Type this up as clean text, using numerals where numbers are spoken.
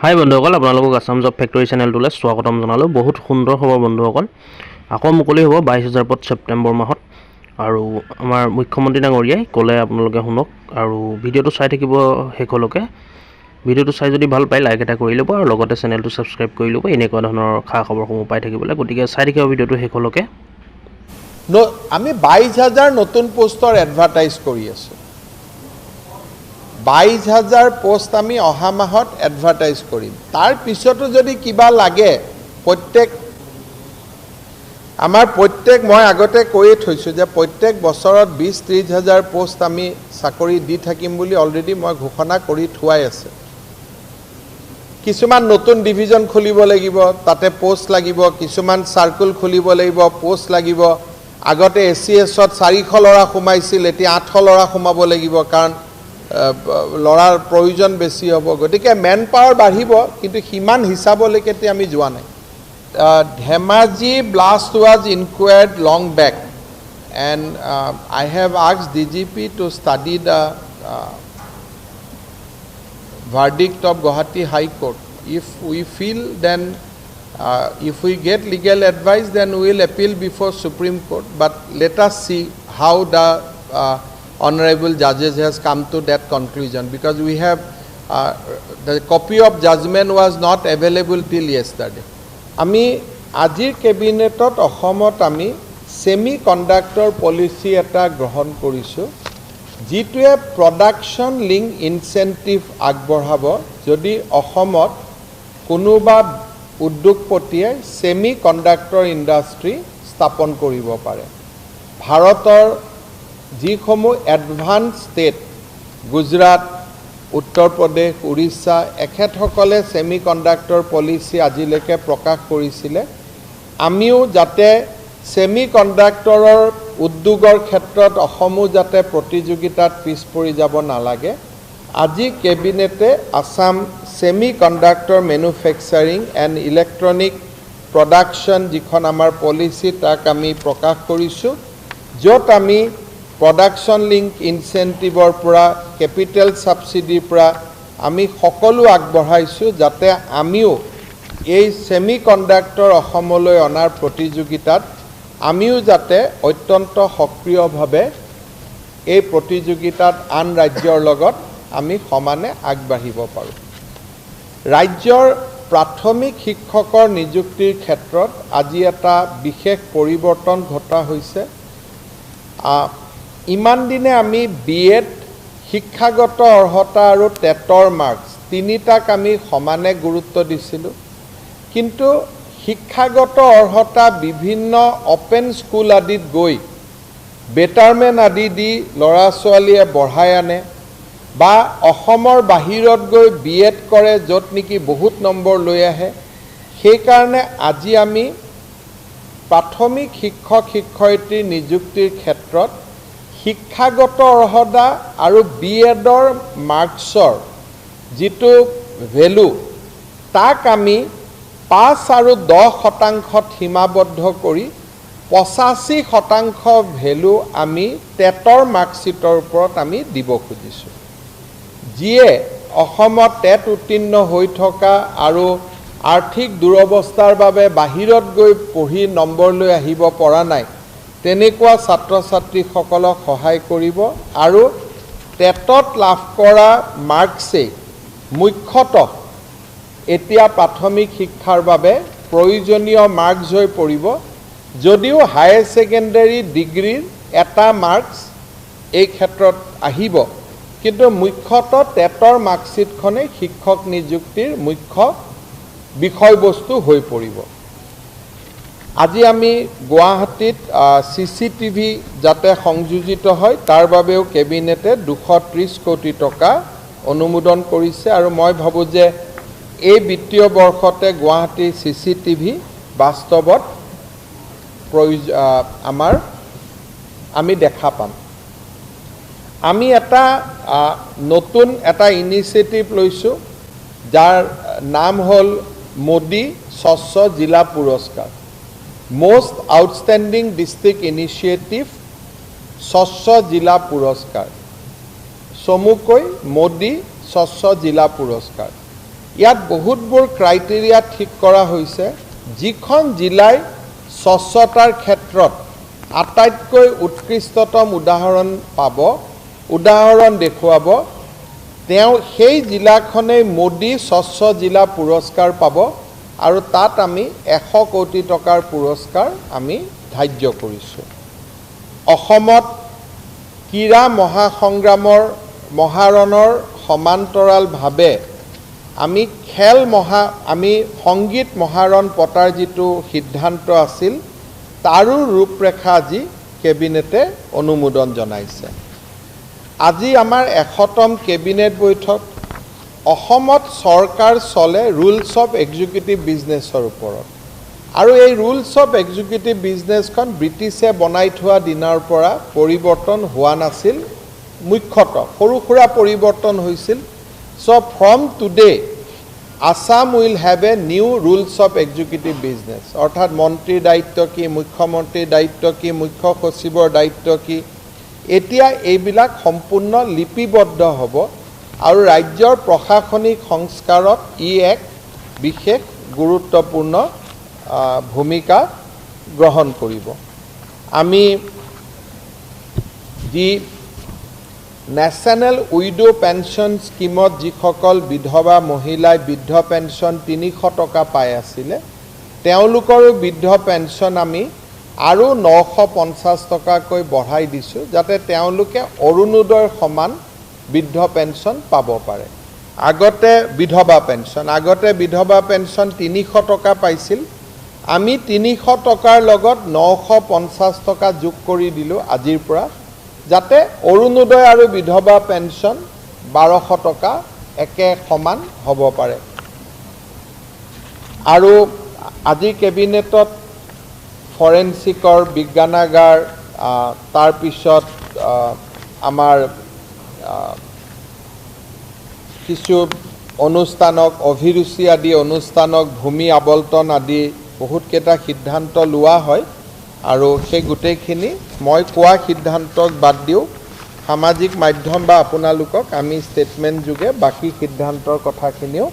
হাই বন্ধুসকল, আপোনালোকক Assam job factory চেনেলটোলৈ স্বাগতম জনালোঁ। বহুত সুন্দৰ খবৰ বন্ধুসকল, আকৌ মুকলি হ'ব 22,000 পদ ছেপ্টেম্বৰ মাহত। আৰু আমাৰ মুখ্যমন্ত্ৰী ডাঙৰীয়াই ক'লে, আপোনালোকে শুনক আৰু ভিডিঅ'টো চাই থাকিব শেষলৈকে। ভিডিঅ'টো চাই যদি ভাল পায় লাইক এটা কৰি ল'ব আৰু লগতে চেনেলটো ছাবস্ক্ৰাইব কৰি ল'ব এনেকুৱা ধৰণৰ খা খবৰসমূহ পাই থাকিবলৈ। গতিকে চাই থাকিব ভিডিঅ'টো শেষলৈকে। আমি 22,000 নতুন পোষ্টৰ এডভাৰটাইজ কৰি আছোঁ। 22,000 পোষ্ট আমি অহা মাহত এডভাৰটাইজ কৰিম। তাৰ পিছতো যদি কিবা লাগে, মই আগতে কৈয়ে থৈছোঁ যে প্ৰত্যেক বছৰত 20-30,000 পোষ্ট আমি চাকৰি দি থাকিম বুলি অলৰেডি মই ঘোষণা কৰি থোৱাই আছে। কিছুমান নতুন ডিভিজন খুলিব লাগিব, তাতে পোষ্ট লাগিব। কিছুমান চাৰ্কুল খুলিব লাগিব, পোষ্ট লাগিব। আগতে ACS-ত 400 ল'ৰা সোমাইছিল, এতিয়া 800 ল'ৰা সোমাব লাগিব, কাৰণ ল'ৰাৰ প্ৰয়োজন বেছি হ'ব। গতিকে মেন পাৱাৰ বাঢ়িব, কিন্তু সিমান হিচাপলৈকে এতিয়া আমি যোৱা নাই। Dhemaji blast was inquired long back, and I have asked DGP to study the verdict of Guwahati High Court. If we feel, then if we get legal advice, then we will appeal before Supreme Court. But let us see how the honorable judges has come to that conclusion, because we have the copy of judgment was not available till yesterday. আমি আজিৰ কেবিনেটত অসমত আমি semi conductor policy এটা গ্ৰহণ কৰিছোঁ, যিটোৱে production link incentive আগবঢ়াব যদি অসমত কোনোবা উদ্যোগপতিয়ে সেমি কণ্ডাক্টৰ ইণ্ডাষ্ট্ৰী স্থাপন কৰিব পাৰে। ভাৰতৰ যিসমূহ advance state, Gujarat, Uttar Pradesh, Orissa, এখেতসকলে semi conductor policy আজিলৈকে প্ৰকাশ কৰিছিলে। আমিও যাতে সেমি কণ্ডাক্টৰৰ উদ্যোগৰ ক্ষেত্ৰত অসমো যাতে প্ৰতিযোগিতাত পিছ পৰি যাব নালাগে, আজি কেবিনেটে Assam semi conductor manufacturing and electronic production যিখন আমাৰ পলিচি তাক আমি প্ৰকাশ কৰিছোঁ, য'ত আমি প্ৰডাকশ্যন লিংক ইনচেণ্টিভৰ পৰা কেপিটেল ছাবচিডিৰ পৰা আমি সকলো আগবঢ়াইছোঁ, যাতে আমিও এই সেমি কণ্ডাক্টৰ অসমলৈ অনাৰ প্ৰতিযোগিতাত আমিও যাতে অত্যন্ত সক্ৰিয়ভাৱে এই প্ৰতিযোগিতাত আন ৰাজ্যৰ লগত আমি সমানে আগবাঢ়িব পাৰোঁ। ৰাজ্যৰ প্ৰাথমিক শিক্ষকৰ নিযুক্তিৰ ক্ষেত্ৰত আজি এটা বিশেষ পৰিৱৰ্তন ঘটা হৈছে। ইমান দিনে আমি BEd, শিক্ষাগত অৰ্হতা আৰু টেটৰ মাৰ্কছ তিনিটাক আমি সমানে গুৰুত্ব দিছিলোঁ, কিন্তু শিক্ষাগত অৰ্হতা বিভিন্ন অপেন স্কুল আদিত গৈ বেটাৰমেণ্ট আদি দি ল'ৰা ছোৱালীয়ে বঢ়াই আনে, বা অসমৰ বাহিৰত গৈ BEd কৰে, য'ত নেকি বহুত নম্বৰ লৈ আহে। সেইকাৰণে আজি আমি প্ৰাথমিক শিক্ষক শিক্ষয়িত্ৰী নিযুক্তিৰ ক্ষেত্ৰত শিক্ষাগত অৰ্হতা আৰু BEdৰ মাৰ্কছৰ যিটো ভেলু, তাক আমি 5 আৰু 10% সীমাবদ্ধ কৰি 85% ভেলু আমি টেটৰ মাৰ্কশ্বিটৰ ওপৰত আমি দিব খুজিছোঁ। যিয়ে অসমত টেট উত্তীৰ্ণ হৈ থকা আৰু আৰ্থিক দুৰৱস্থাৰ বাবে বাহিৰত গৈ পঢ়ি নম্বৰ লৈ আহিব পৰা নাই, তেনেকুৱা ছাত্ৰ ছাত্ৰীসকলক সহায় কৰিব। আৰু টেটত লাভ কৰা মাৰ্কছেই মুখ্যতঃ এতিয়া প্ৰাথমিক শিক্ষাৰ বাবে প্ৰয়োজনীয় মাৰ্কছ হৈ পৰিব, যদিও হায়াৰ ছেকেণ্ডাৰী ডিগ্ৰীৰ এটা মাৰ্কছ এই ক্ষেত্ৰত আহিব, কিন্তু মুখ্যতঃ টেটৰ মাৰ্কশ্বিটখনেই শিক্ষক নিযুক্তিৰ মুখ্য বিষয়বস্তু হৈ পৰিব। আজি আমি গুৱাহাটীত CCTV যাতে সংযোজিত হয়, তাৰ বাবেও কেবিনেটে 230 কোটি টকা অনুমোদন কৰিছে, আৰু মই ভাবোঁ যে এই বিত্তীয় বৰ্ষতে গুৱাহাটীৰ CCTV বাস্তৱত আমি দেখা পাম। আমি এটা নতুন এটা ইনিচিয়েটিভ লৈছোঁ, যাৰ নাম হ'ল মোদী স্বচ্ছ জিলা পুৰস্কাৰ, মোষ্ট আউটষ্টেণ্ডিং ডিষ্ট্ৰিক্ট ইনিচিয়েটিভ স্বচ্ছ জিলা পুৰস্কাৰ, চমুকৈ মোদী স্বচ্ছ জিলা পুৰস্কাৰ। ইয়াত বহুতবোৰ ক্ৰাইটেৰিয়া ঠিক কৰা হৈছে যিখন জিলাই স্বচ্ছতাৰ ক্ষেত্ৰত আটাইতকৈ উৎকৃষ্টতম উদাহৰণ দেখুৱাব তেওঁ সেই জিলাখনেই মোদী স্বচ্ছ জিলা পুৰস্কাৰ পাব আৰু তাত আমি 100 কোটি টকাৰ পুৰস্কাৰ আমি ধাৰ্য কৰিছোঁ অসমত ক্ৰীড়া মহাসংগ্ৰামৰ মহাৰণৰ সমান্তৰালভাৱে আমি আমি সংগীত মহাৰণ পতাৰ যিটো সিদ্ধান্ত আছিল তাৰো ৰূপৰেখা আজি কেবিনেটে অনুমোদন জনাইছে আজি আমাৰ 100তম কেবিনেট বৈঠক অসমত চৰকাৰ চলে ৰুলছ অফ এক্সিকিউটিভ বিজনেছৰ ওপৰত আৰু এই ৰুলছ অফ এক্সিকিউটিভ বিজনেছখন ব্ৰিটিছে বনাই থোৱা দিনৰ পৰা পৰিৱৰ্তন হোৱা নাছিল মুখ্যতঃ সৰু সুৰা পৰিৱৰ্তন হৈছিল So from today, Assam will have a new rules of executive business. অৰ্থাৎ মন্ত্ৰীৰ দায়িত্ব কি মুখ্যমন্ত্ৰীৰ দায়িত্ব কি মুখ্য সচিবৰ দায়িত্ব কি এতিয়া এইবিলাক সম্পূৰ্ণ লিপিবদ্ধ হ'ব আৰু ৰাজ্যৰ প্ৰশাসনিক সংস্কাৰত ই এক বিশেষ গুৰুত্বপূৰ্ণ ভূমিকা গ্ৰহণ কৰিব আমি যি নেশ্যনেল উইডো পেঞ্চন স্কিমত যিসকল বিধৱা মহিলাই বৃদ্ধ পেঞ্চন 300 টকা পাই আছিলে তেওঁলোকৰো বৃদ্ধ পেঞ্চন আমি আৰু 950 টকাকৈ বঢ়াই দিছোঁ যাতে তেওঁলোকে অৰুণোদয়ৰ সমান বৃদ্ধ পেঞ্চন পাব পাৰে আগতে বিধৱা পেঞ্চন 300 টকা পাইছিল আমি 300 টকাৰ লগত 950 টকা যোগ কৰি দিলোঁ আজিৰ পৰা যাতে অৰুণোদয় আৰু বিধৱা পেঞ্চন 1200 টকা একে সমান হ'ব পাৰে আৰু আজি কেবিনেটত ফৰেনচিকৰ বিজ্ঞানাগাৰ তাৰ পিছত আমাৰ কিছু অনুষ্ঠানক অভিৰুচি আদি অনুষ্ঠানক ভূমি আবলটন আদি বহুত কেইটা সিদ্ধান্ত লোৱা হয় আৰু সেই গুটেইখিনি মই কোৱা সিদ্ধান্তক বাদ দিও সামাজিক মাধ্যম বা আপোনালোকক আমি ষ্টেটমেন্ট যোগে বাকি সিদ্ধান্তৰ কথাখিনিও